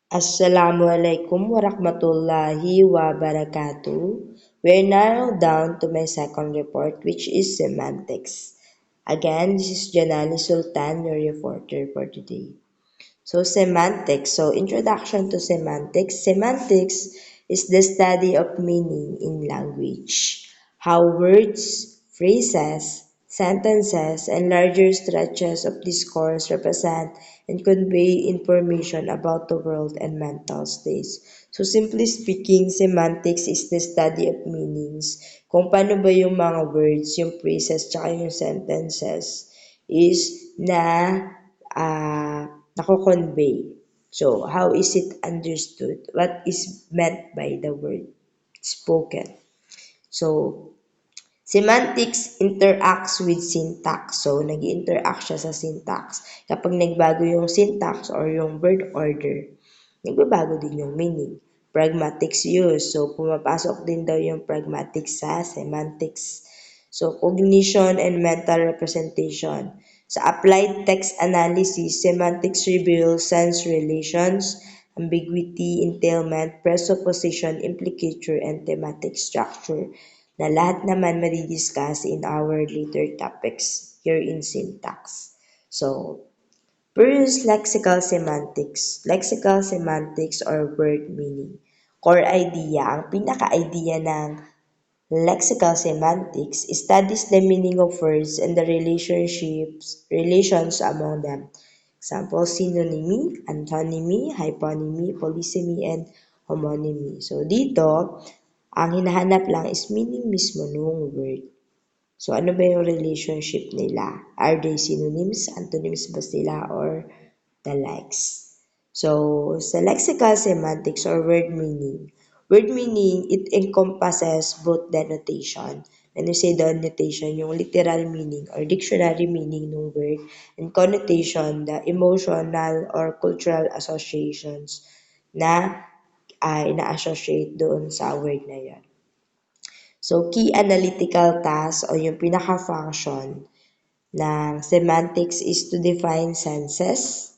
Assalamualaikum warahmatullahi wabarakatuh. We're now down to my second report, which is semantics. Again, this is Janali Sultan, your reporter for today. So, semantics. So, introduction to semantics. Semantics is the study of meaning in language. How words, phrases, sentences, and larger stretches of discourse represent and convey information about the world and mental states. So, simply speaking, semantics is the study of meanings. Kung paano ba yung mga words, yung phrases, tsaka yung sentences is nako-convey. So, how is it understood? What is meant by the word spoken? So, semantics interacts with syntax. So, nag-interact siya sa syntax. Kapag nagbago yung syntax or yung word order, nagbabago din yung meaning. Pragmatics use. So, pumapasok din daw yung pragmatics sa semantics. So, cognition and mental representation. Sa applied text analysis, semantics reveals sense relations, ambiguity, entailment, presupposition, implicature, and thematic structure na lahat naman madidiscuss in our later topics here in syntax. So, first, lexical semantics. Lexical semantics or word meaning. Core idea. Ang pinaka-idea ng lexical semantics studies the meaning of words and the relations among them. Example, synonymy, antonymy, hyponymy, polysemy, and homonymy. So, dito, ang hinahanap lang is meaning mismo nung word. So, ano ba yung relationship nila? Are they synonyms, antonyms ba sila, or the likes? So, sa lexical semantics or word meaning, it encompasses both denotation. When you say denotation, yung literal meaning or dictionary meaning ng word, and connotation, the emotional or cultural associations na ina-associate doon sa word na yan. So, key analytical task o yung pinaka-function ng semantics is to define senses,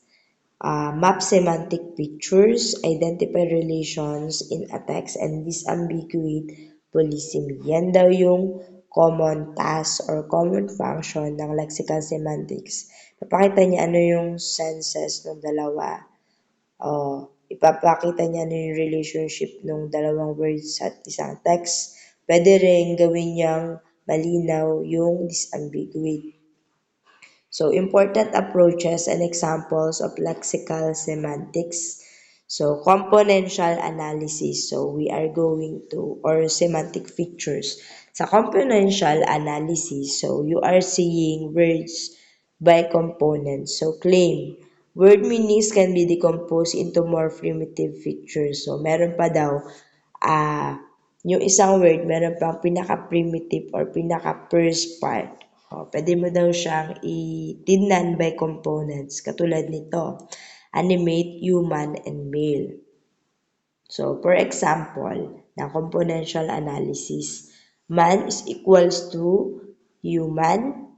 map semantic pictures, identify relations in a text, and disambiguate polysemy. Yan daw yung common task or common function ng lexical semantics. Napakita niya ano yung senses ng dalawa. Ipapakita niya ano yung relationship ng dalawang words at isang text. Pwede rin gawin niyang malinaw yung disambiguate. So, important approaches and examples of lexical semantics. So, componential analysis. So, we are going to, or semantic features. Sa componential analysis, so you are seeing words by components. So, claim, word meanings can be decomposed into more primitive features. So, meron pa daw, yung isang word, meron pang pinaka-primitive or pinaka-first part. Pwede mo daw siyang itignan by components. Katulad nito, animate, human, and male. So, for example, ng componential analysis, man is equals to human,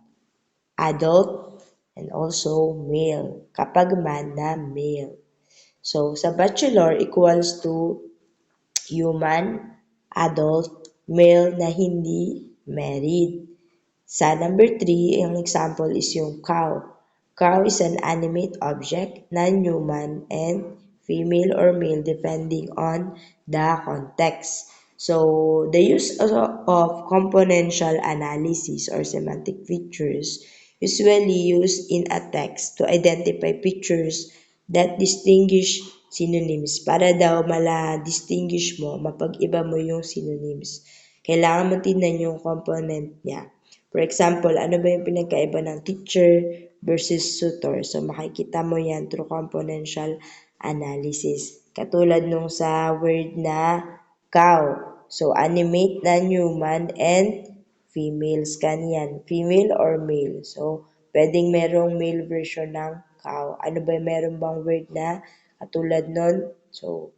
adult, and also male. Kapag man na male. So, sa bachelor equals to human, adult, male na hindi married. Sa number 3, ang example is yung cow. Cow is an animate object, non-human, and female or male depending on the context. So, the use of componential analysis or semantic features usually used in a text to identify features that distinguish synonyms. Para daw mala-distinguish mo, mapag-iba mo yung synonyms. Kailangan mo tingnan yung component niya. For example, ano ba yung pinagkaiba ng teacher versus tutor? So, makikita mo yan through componential analysis. Katulad nung sa word na cow. So, animate, non-human, and females. Kanyan, female or male. So, pwedeng merong male version ng cow. Ano ba meron bang word na katulad nun? So,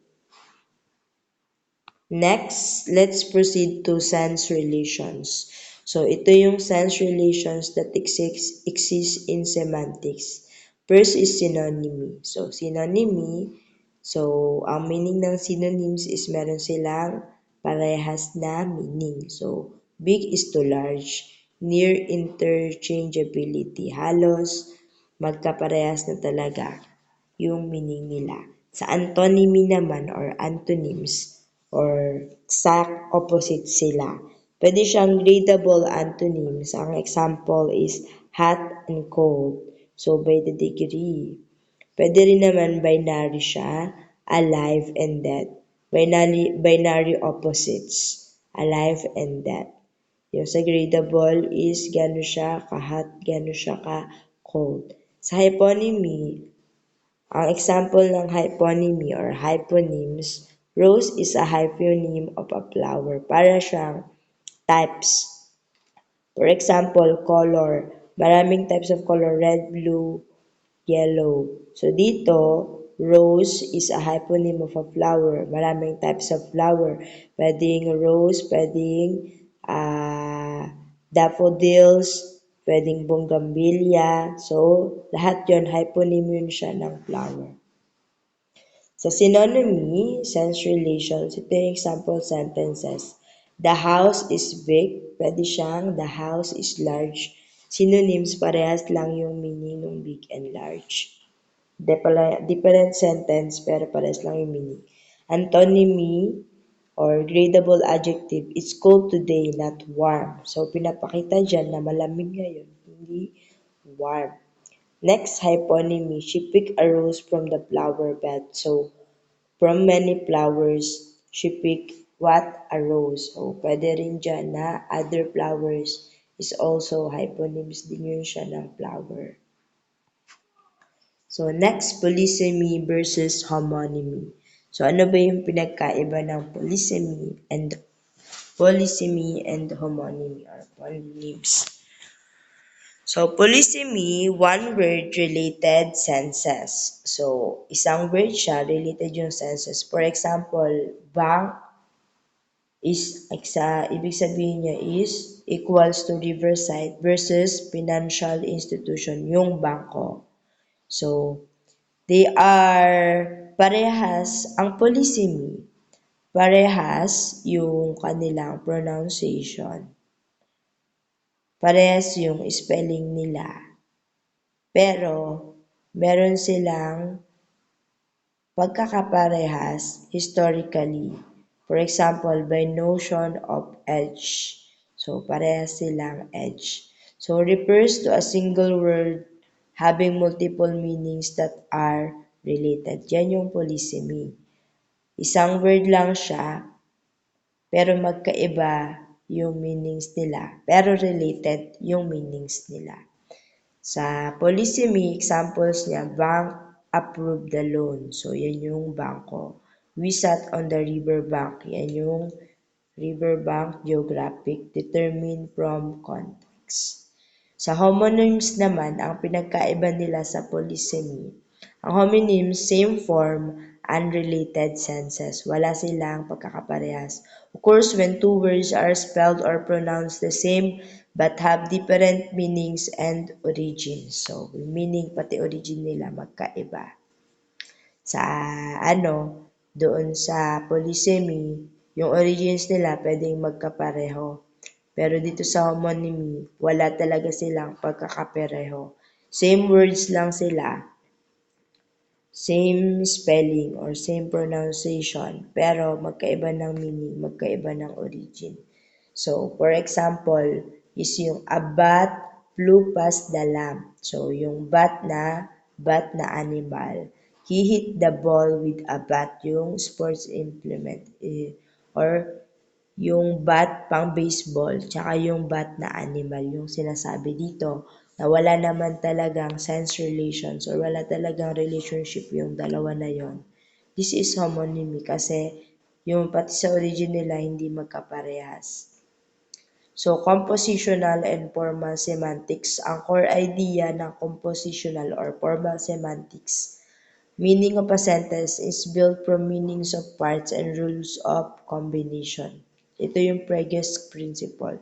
next, let's proceed to sense relations. So, ito yung sense relations that exist in semantics. First is synonymy. So, synonymy, So, ang meaning ng synonyms is meron silang parehas na meaning. So, big is to large, near interchangeability, halos magkaparehas na talaga yung meaning nila. Sa antonymy naman or antonyms or exact opposite sila. Pwede siyang gradable antonyms. Ang example is hot and cold. So, by the degree. Pwede rin naman binary siya, alive and dead. Binary opposites, alive and dead. Yung sa gradable is gano'n siya ka-hot, gano'n siya ka-cold. Sa hyponymy, ang example ng hyponymy or hyponyms, rose is a hyponym of a flower. Para siyang types. For example, color. Maraming types of color, red, blue, yellow. So dito, rose is a hyponym of a flower. Maraming types of flower. Pwedeng rose, pwedeng daffodils, pwedeng bougainvillea. So, lahat yon hyponym yun siya ng flower. Sa synonymy, sense relations, ito yung example sentences. The house is big, pwede siyang the house is large. Synonyms, parehas lang yung meaning ng big and large. Different sentence pero parehas lang yung meaning. Antonymy or gradable adjective, it's cold today, not warm. So, pinapakita dyan na malamig ngayon, hindi warm. Next, hyponymy, she picked a rose from the flower bed. So, from many flowers, she picked what? A rose. So, pwede rin dyan na other flowers is also hyponyms din yun siya ng flower. So, next, polysemy versus homonymy. So, ano ba yung pinagkaiba ng polysemy and homonymy or polonyms? So, polysemy, one word related senses. So, isang word siya, related yung senses. For example, bank is, ibig sabihin niya is equals to riverside versus financial institution, yung bangko. So, they are parehas, ang polysemy, parehas yung kanilang pronunciation. Parehas yung spelling nila. Pero, meron silang pagkakaparehas historically. For example, by notion of edge. So, parehas silang edge. So, refers to a single word having multiple meanings that are related. Yan yung polysemy. Isang word lang siya, pero magkaiba yung meanings nila. Pero related yung meanings nila. Sa polysemy, examples niya, bank approved the loan. So, yan yung bangko. We sat on the riverbank. Yan yung riverbank geographic determined from context. Sa homonyms naman, ang pinagkaiba nila sa polysemy, ang homonyms, same form, unrelated senses. Wala silang pagkakaparehas. Occurs when two words are spelled or pronounced the same but have different meanings and origins. So, meaning pati origin nila magkaiba. Sa doon sa polysemy, yung origins nila pwedeng magkapareho. Pero dito sa homonymy, wala talaga silang pagkakapareho. Same words lang sila, same spelling or same pronunciation, pero magkaiba ng meaning, magkaiba ng origin. So, for example, is yung a bat flew past the lamp. So, yung bat na animal. He hit the ball with a bat, yung sports implement. Or yung bat pang baseball, tsaka yung bat na animal, yung sinasabi dito, na wala naman talagang sense relations or wala talagang relationship yung dalawa na yon. This is homonymy kasi yung pati sa origin nila hindi magkaparehas. So, compositional and formal semantics. Ang core idea ng compositional or formal semantics, meaning of a sentence is built from meanings of parts and rules of combination. Ito yung previous principle.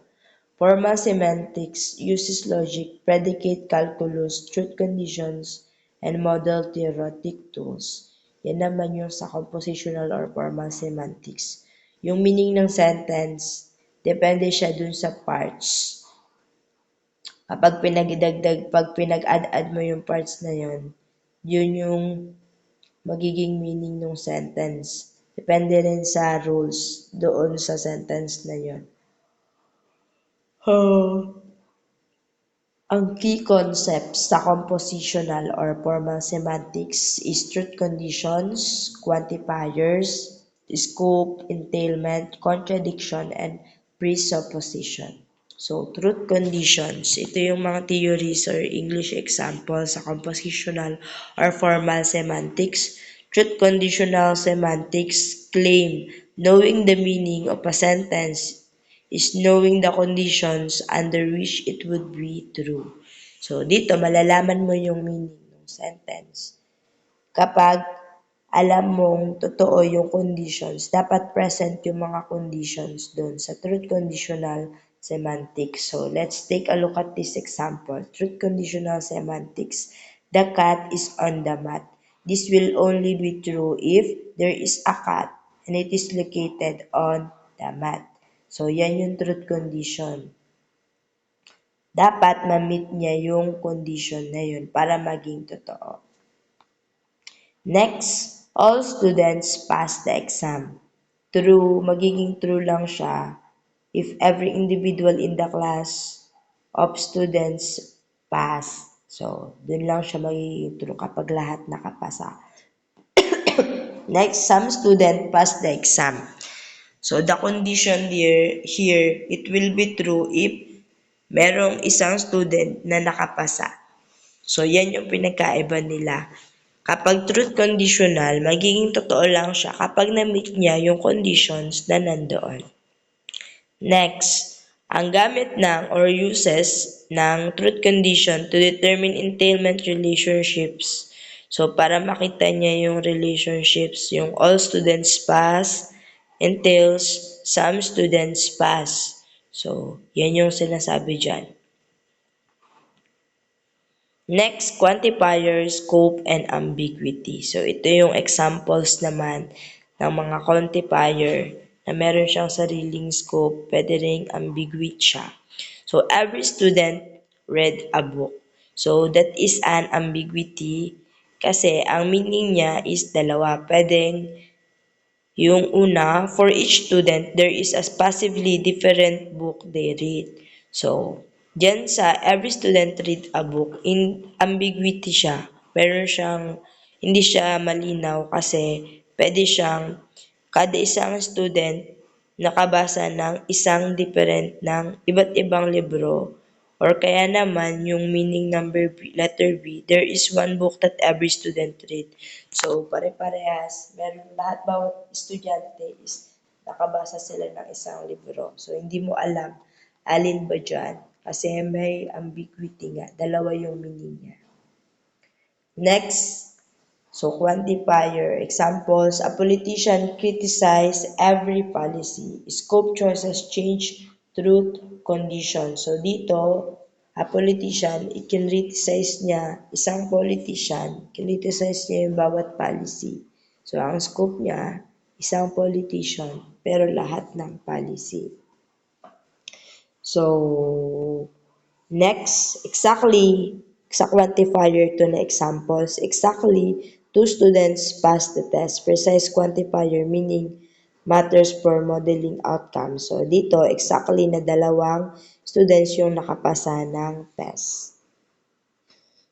Formal semantics uses logic, predicate calculus, truth conditions, and model theoretic tools. Yan naman yung sa compositional or formal semantics. Yung meaning ng sentence, depende siya dun sa parts. Pag pinag-add-add mo yung parts na yun, yun yung magiging meaning ng sentence. Depende rin sa rules doon sa sentence na yun. Ang key concepts sa compositional or formal semantics is truth conditions, quantifiers, scope, entailment, contradiction, and presupposition. So, truth conditions, ito yung mga theories or English examples sa compositional or formal semantics. Truth conditional semantics claim knowing the meaning of a sentence is knowing the conditions under which it would be true. So, dito malalaman mo yung meaning ng sentence. Kapag alam mong totoo yung conditions, dapat present yung mga conditions doon sa truth conditional semantics. So, let's take a look at this example. Truth conditional semantics. The cat is on the mat. This will only be true if there is a cat and it is located on the mat. So, yan yung truth condition. Dapat ma-meet niya yung condition na yun para maging totoo. Next, all students pass the exam. True, magiging true lang siya if every individual in the class of students pass. So, dun lang siya magiging true kapag lahat nakapasa. Next, some student pass the exam. So, the condition here, it will be true if merong isang student na nakapasa. So, yan yung pinagkaiba nila. Kapag truth conditional, magiging totoo lang siya kapag na-meet niya yung conditions na nandoon. Next, ang gamit ng or uses ng truth condition to determine entailment relationships. So, para makita niya yung relationships, yung all students pass entails some students pass. So, yan yung sinasabi dyan. Next, quantifier, scope, and ambiguity. So, ito yung examples naman ng mga quantifier na meron siyang sariling scope, pwede ring ambiguity siya. So, every student read a book. So, that is an ambiguity kasi ang meaning niya is dalawa. Pwedeng yung una, for each student, there is a passively different book they read. So, dyan sa every student read a book, in ambiguity siya. Meron siyang, hindi siya malinaw kasi pwede siyang, kada isang student nakabasa ng isang different ng iba't ibang libro. Or kaya naman, yung meaning number B, letter B, there is one book that every student read. So, pare-parehas, meron lahat bawat estudyante is nakabasa sila ng isang libro. So, hindi mo alam alin ba dyan. Kasi may ambiguity nga, dalawa yung meaning niya. Next, so quantifier. Examples, a politician criticize every policy. Scope choices change truth condition. So dito, a politician, i-criticize niya, isang politician, criticize niya yung bawat policy. So ang scope niya, isang politician, pero lahat ng policy. So, next, sa quantifier to na examples, exactly, two students passed the test. Precise quantifier meaning matters for modeling outcomes. So, dito, exactly na dalawang students yung nakapasa ng test.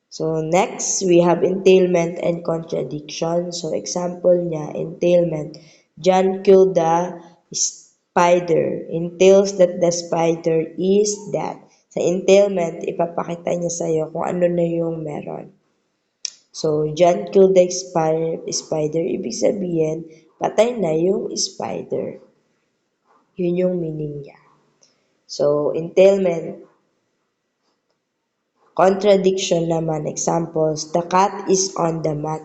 So, next, we have entailment and contradiction. So, example niya, entailment. John killed the spider. Entails that the spider is that. Sa entailment, ipapakita niya sa'yo kung ano na yung meron. So, John killed the spider. Ibig sabihin, patay na yung spider. Yun yung meaning niya. So, entailment. Contradiction naman, examples, the cat is on the mat.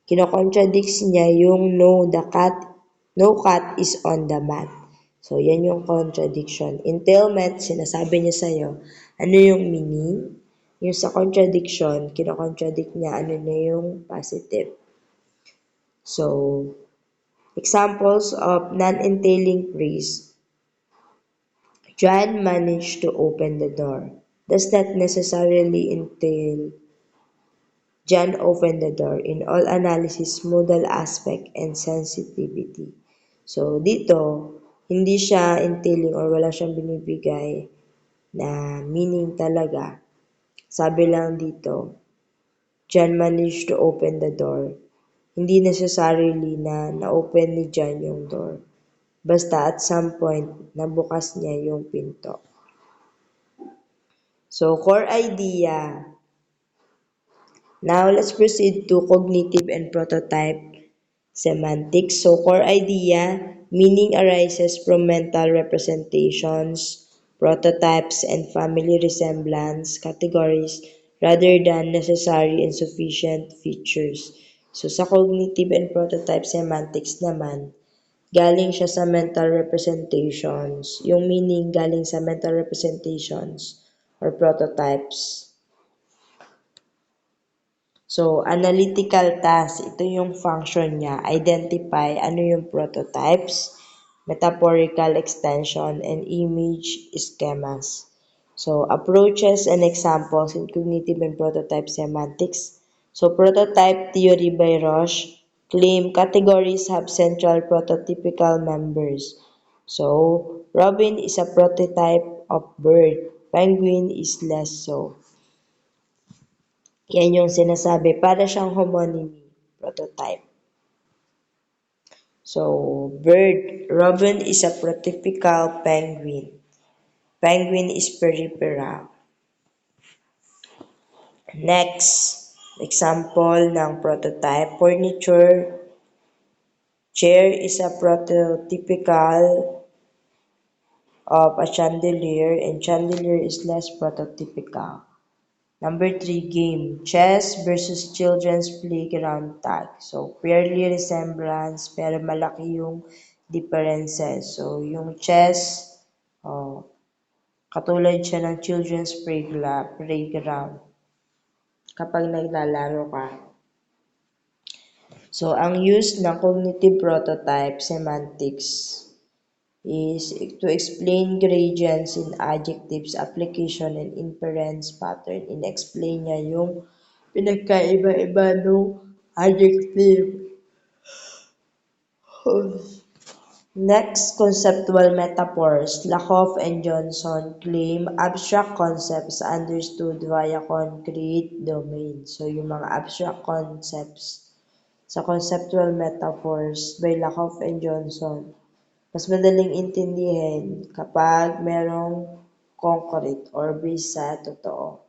Kino-contradicts niya yung no cat is on the mat. So, yan yung contradiction. Entailment, sinasabi niya sa'yo, ano yung meaning? Yung sa contradiction, kino-contradict niya, ano na yung positive. So, examples of non-entailing phrase. John managed to open the door. Does not necessarily entail John opened the door in all analysis, modal aspect, and sensitivity. So, dito, hindi siya entailing or wala siyang binibigay na meaning talaga. Sabi lang dito, John managed to open the door. Hindi necessarily na na-open ni John yung door. Basta at some point, nabukas niya yung pinto. So, core idea. Now, let's proceed to cognitive and prototype semantics. So, core idea, meaning arises from mental representations, prototypes, and family resemblance categories rather than necessary and sufficient features. So, sa cognitive and prototype semantics naman, galing siya sa mental representations. Yung meaning galing sa mental representations or prototypes. So, analytical task, ito yung function niya. Identify ano yung prototypes, metaphorical extension, and image schemas. So, approaches and examples in cognitive and prototype semantics. So, prototype theory by Roche claim categories have central prototypical members. So, robin is a prototype of bird. Penguin is less so. Yan yung sinasabi, para siyang homonymy, prototype. So, bird, robin is a prototypical penguin. Penguin is peripheral. Next, example ng prototype, furniture, chair is a prototypical of a chandelier and chandelier is less prototypical. Number 3, game. Chess versus children's playground tag. So, fairly resemblance pero malaki yung differences. So, yung chess, oh, katulad siya ng children's playground kapag naglalaro ka. So, ang use ng cognitive prototype semantics is to explain gradients in adjectives, application, and inference pattern. In-explain niya yung pinagkaiba-iba ng adjective. Next, conceptual metaphors. Lakoff and Johnson claim abstract concepts understood via concrete domains. So, yung mga abstract concepts sa conceptual metaphors by Lakoff and Johnson, mas madaling intindihin kapag merong concrete or based sa totoo.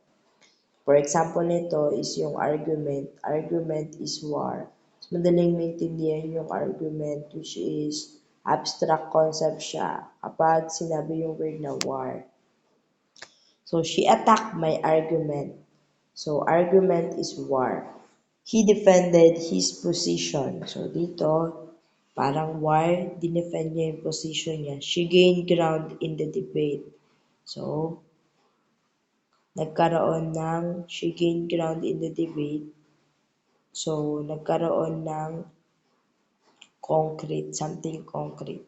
For example nito is yung argument. Argument is war. Mas madaling maintindihan yung argument which is abstract concept siya kapag sinabi yung word na war. So, she attacked my argument. So, argument is war. He defended his position. So, dito, parang war, dinefend niya yung position niya. She gained ground in the debate. So, she gained ground in the debate. So, nagkaroon ng concrete, something concrete.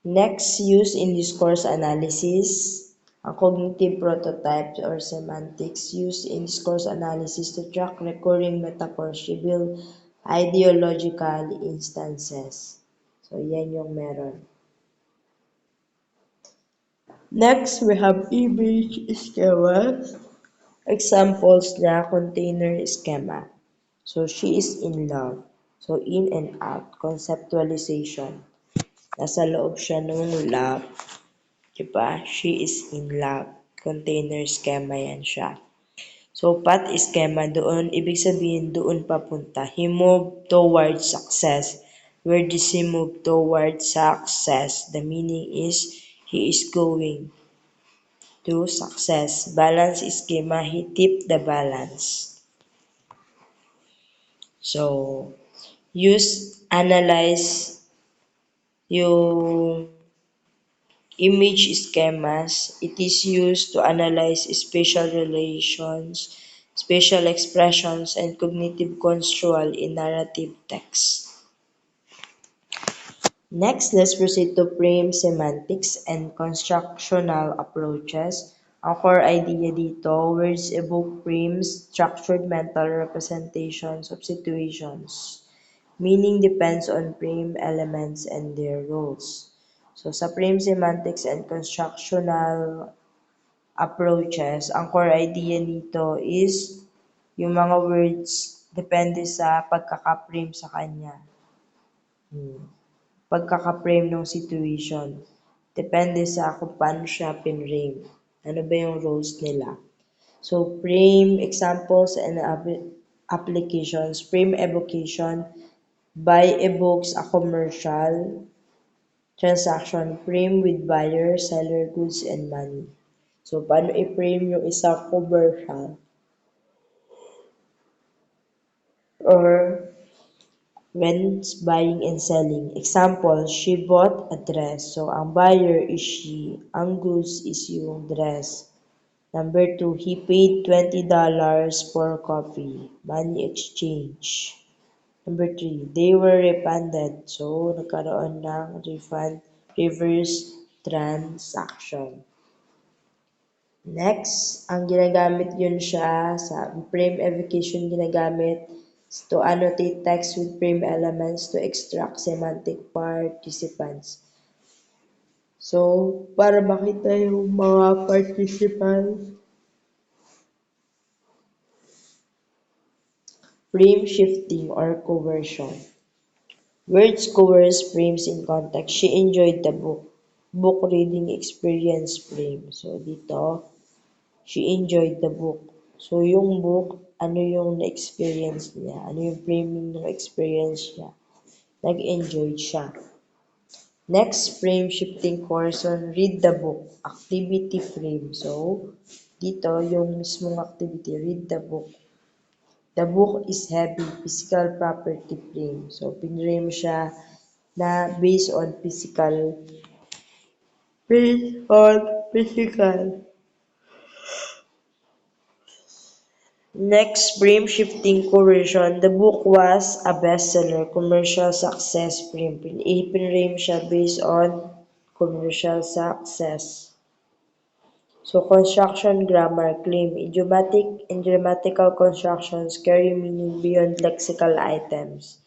Next, use in discourse analysis. A cognitive prototype or semantics used in discourse analysis to track recurring metaphors reveal ideological instances. So, yan yung meron. Next, we have image schema. Examples na container schema. So, she is in love. So, in and out, conceptualization. Nasa loob siya ng love. Diba? She is in love. Container schema yan siya. So, path schema doon, ibig sabihin doon papunta. He moved towards success. Where does he move towards success? The meaning is, he is going to success. Balance schema, he tipped the balance. So, analyze yung image schemas. It is used to analyze spatial relations, spatial expressions, and cognitive construal in narrative text. Next, let's proceed to frame semantics and constructional approaches. Ang core idea dito, words evoke frames, structured mental representations of situations. Meaning depends on frame elements and their roles. So sa frame semantics and constructional approaches, ang core idea nito is yung mga words depende sa pagkaka-frame sa kanya. Pagkaka-frame ng situation. Depende sa kung paano siya pinrame. Ano ba yung roles nila. So, frame, examples, and applications. Frame evocation by evokes a commercial transaction. Frame with buyer, seller, goods, and money. So, paano i-frame yung isang commercial? Or when buying and selling. Example, she bought a dress. So, ang buyer is she. Ang goods is yung dress. Number two, he paid $20 for coffee. Money exchange. Number three, they were refunded. So, nagkaroon ng refund, reverse transaction. Next, ang ginagamit yun siya sa frame evocation ginagamit to annotate text with frame elements to extract semantic participants. So, para makita yung mga participants, frame shifting or coercion. Words coerce frames in context. She enjoyed the book. Book reading experience frame. So, dito, she enjoyed the book. So, yung book, ano yung na-experience niya? Ano yung framing ng experience niya? Nag-enjoy siya. Next, frame shifting coercion, read the book. Activity frame. So, dito, yung mismong activity, read the book. The book is heavy, physical property frame. So, pinrame siya na based on physical. Next, frame shifting coercion. The book was a bestseller, commercial success frame. Pinrame siya based on commercial success. So, construction grammar claim. Idiomatic and grammatical constructions carry meaning beyond lexical items.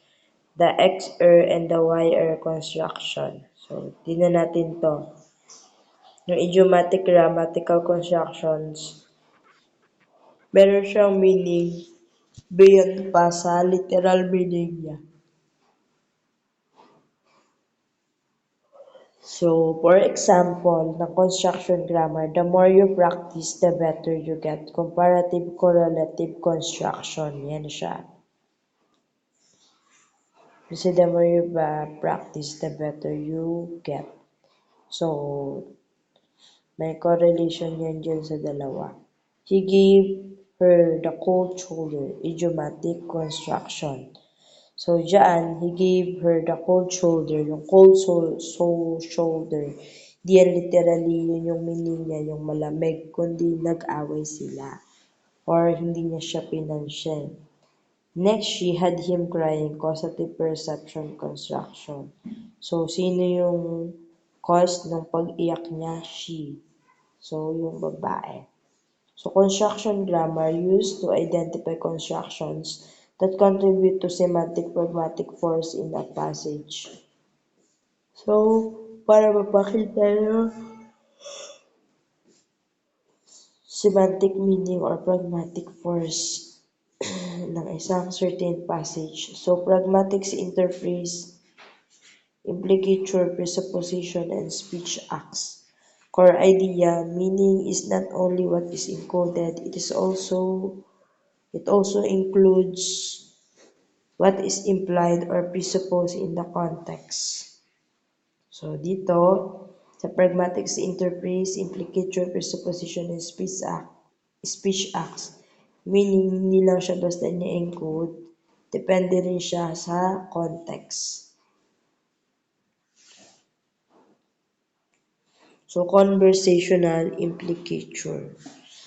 The X-er and the Y-er construction. So, tingnan natin to. Yung idiomatic grammatical constructions, meron siyang meaning beyond pa sa literal meaning niya. So, for example, ng construction grammar, the more you practice, the better you get. Comparative correlative construction, yan siya. Kasi the more you practice, the better you get. So, may correlation yan dyan sa dalawa. He gave her the cold shoulder, idiomatic construction. So, dyan, he gave her the cold shoulder, yung cold shoulder. Di yan literally yun yung meaning niya, yung malamig, kundi nag-away sila. Or hindi niya siya pinansin. Next, she had him crying, causative perception construction. So, sino yung cause ng pag-iyak niya? She. So, yung babae. So, construction grammar used to identify constructions that contribute to semantic pragmatic force in a passage. So, para mapakita nyo semantic meaning or pragmatic force ng isang certain passage. So, pragmatics interphrase, implicature, presupposition, and speech acts. Core idea, meaning is not only what is encoded, it also includes what is implied or presupposed in the context. So, dito, sa pragmatics interphrase, implicature, presupposition, and speech acts. Meaning, hindi lang siya basta ni-encode, depende rin siya sa context. So, conversational implicature,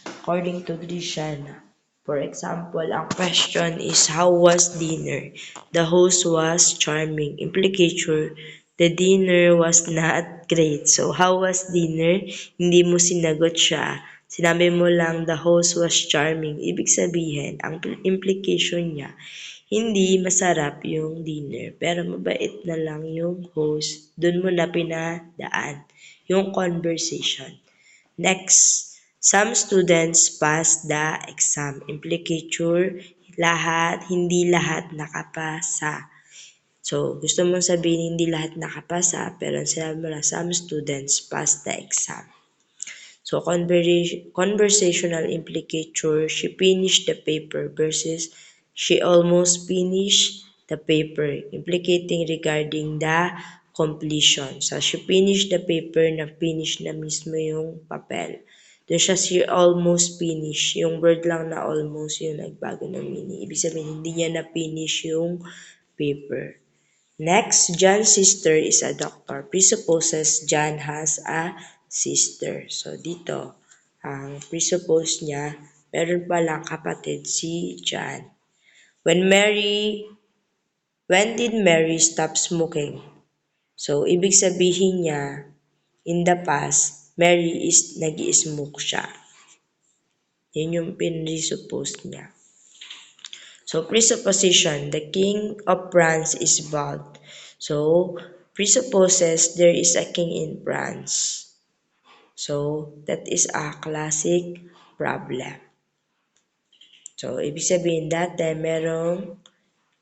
according to Grishana. For example, ang question is, how was dinner? The host was charming. Implicature, the dinner was not great. So, how was dinner? Hindi mo sinagot siya. Sinabi mo lang, the host was charming. Ibig sabihin, ang implication niya, hindi masarap yung dinner, pero mabait na lang yung host. Doon mo na pinadaan yung conversation. Next, some students pass the exam. Implicature, lahat, hindi lahat nakapasa. So, gusto mong sabihin hindi lahat nakapasa, pero sinabi mo lang, some students pass the exam. So, conversational implicature, she finished the paper versus she almost finished the paper, implicating regarding the completion. So, she finished the paper, na-finish na mismo yung papel. Doon siya she almost finish. Yung word lang na almost yung nagbago ng meaning. Ibig sabihin, hindi niya na-finish yung paper. Next, John's sister is a doctor. Presupposes John has a sister. So, dito, ang presuppose niya, meron palang kapatid si John. When did Mary stop smoking? So, ibig sabihin niya, in the past, Mary is nag-i-smoke siya. Yun yung pinresuppose niya. So, presupposition, the king of France is bald. So, presupposes there is a king in France. So, that is a classic problem. So, ibig sabihin dati merong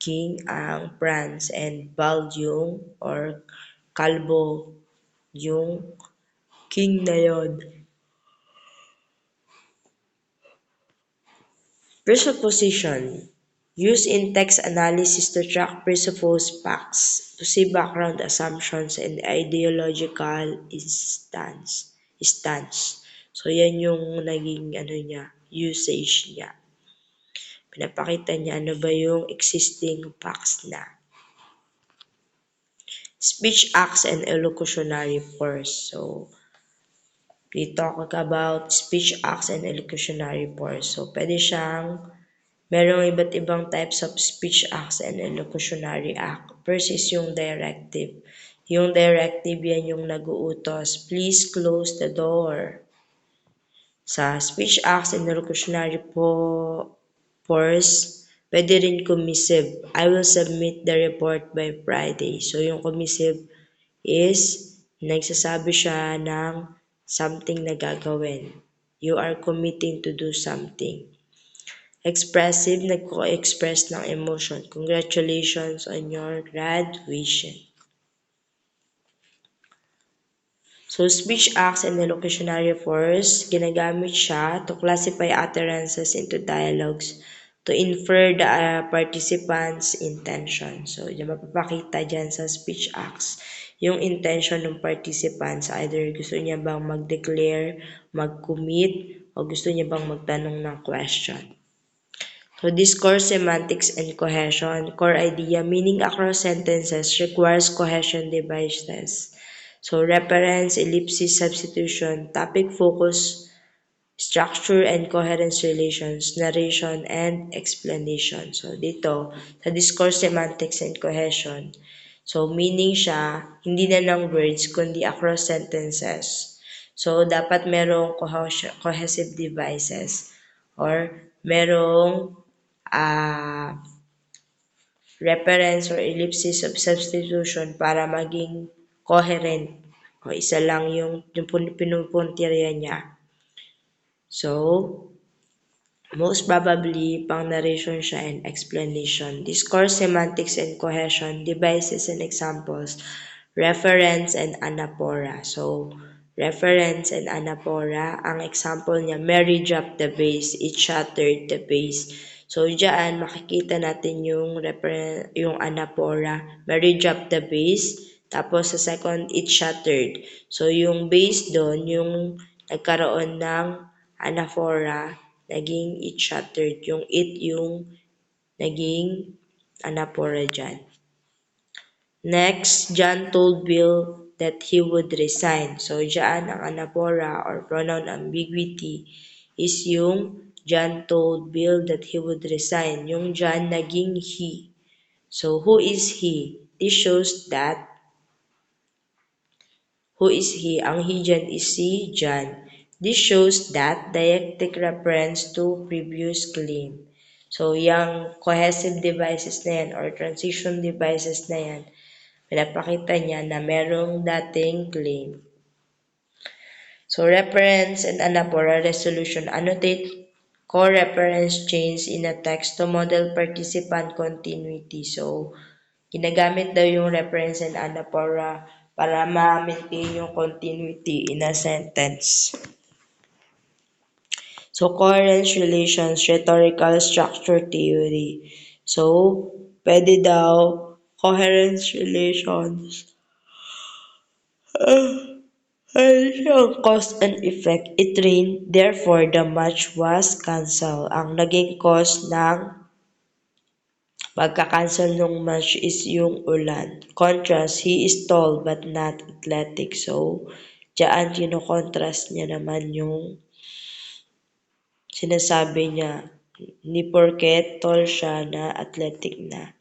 king ang France and bald yung or kalbo yung king na yon. Presupposition, used in text analysis to track presupposed facts, to see background assumptions and ideological stance. So, yan yung naging niya, usage niya. Pinapakita niya ano ba yung existing facts na. Speech acts and elocutionary force. So, we talk about speech acts and elocutionary force. So, pwede siyang merong iba't ibang types of speech acts and elocutionary act. First is yung directive. Yung directive yan yung nag-uutos, please close the door. Sa speech acts and elocutionary force, pwede rin commissive. I will submit the report by Friday. So yung commissive is nagsasabi siya ng something na gagawin. You are committing to do something. Expressive, nagko-express ng emotion. Congratulations on your graduation. So, speech acts and elocutionary force, ginagamit siya to classify utterances into dialogues to infer the participant's intention. So, yung mapapakita dyan sa speech acts, yung intention ng participants, either gusto niya bang mag-declare, mag-commit, o gusto niya bang magtanong ng question. So, discourse, semantics, and cohesion. Core idea, meaning across sentences requires cohesion devices. So, reference, ellipsis, substitution, topic focus, structure and coherence relations, narration, and explanation. So, dito, sa discourse, semantics, and cohesion. So, meaning siya, hindi na ng words, kundi across sentences. So, dapat merong cohesive devices or merong reference or ellipsis of substitution para maging coherent. O isa lang yung pinupuntirya niya. So, most probably, pang narration siya and explanation. Discourse, semantics, and cohesion, devices and examples, reference and anaphora. So, reference and anaphora, ang example niya, Mary dropped the vase, it shattered the vase. So, diyan makikita natin yung anaphora, Mary dropped the vase, tapos sa second, it shattered. So, yung base doon, yung nagkaroon ng anaphora, naging it shattered. Yung it yung naging anaphora dyan. Next, John told Bill that he would resign. So, dyan ang anaphora or pronoun ambiguity is yung John told Bill that he would resign. Yung John naging he. So, who is he? This shows that who is he? Ang he dyan is si John. This shows that dialectic reference to previous claim. So, yung cohesive devices na yan or transition devices na yan, pinapakita niya na merong dating claim. So, reference and anaphora resolution annotate core reference change in a text to model participant continuity. So, ginagamit daw yung reference and anaphora para ma-maintain yung continuity in a sentence. So, coherence relations, rhetorical structure theory. So, pwede daw coherence relations. Ay, siyang cause and effect. It rained, therefore the match was cancelled. Ang naging cause ng pagka-cancel ng match is yung ulan. Contrast, he is tall but not athletic. So, diyan kino-contrast niya naman yung sinasabi niya ni porket tall siya na athletic na.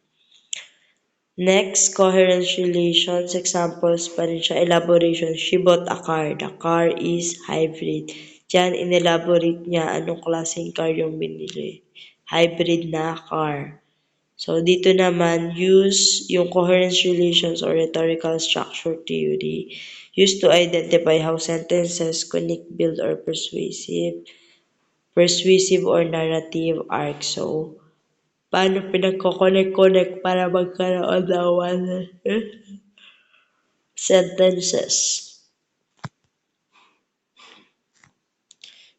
Next, coherence relations, examples pa rin siya, elaboration, she bought a car, the car is hybrid. Diyan, inelaborate niya anong klaseng car yung binili. Hybrid na car. So, dito naman, use yung coherence relations or rhetorical structure theory used to identify how sentences connect, build, or persuasive or narrative arc. So, paano pinagko-connect para magkaroon ng one sentences.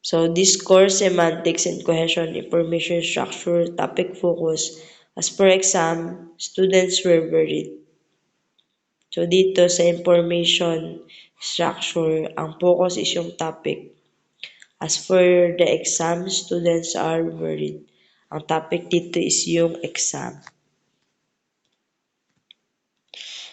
So, discourse, semantics, and cohesion, information structure, topic focus. As per exam, students were worried. So, dito sa information structure, ang focus is yung topic. As for the exam, students are worried. Ang topic dito is yung exam.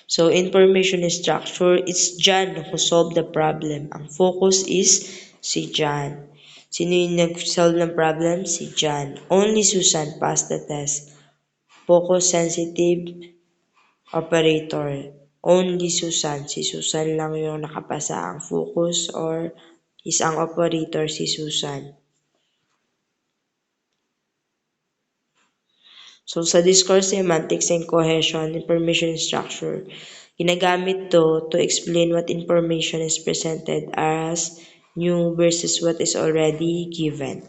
So, information structure, it's John who solved the problem. Ang focus is si John. Sino yung nag-solve ng problem? Si John. Only Susan passed the test. Focus sensitive operator. Only Susan. Si Susan lang yung nakapasa. Ang focus or isang operator si Susan. So, sa discourse, semantics, and cohesion, information structure, ginagamit to explain what information is presented as new versus what is already given.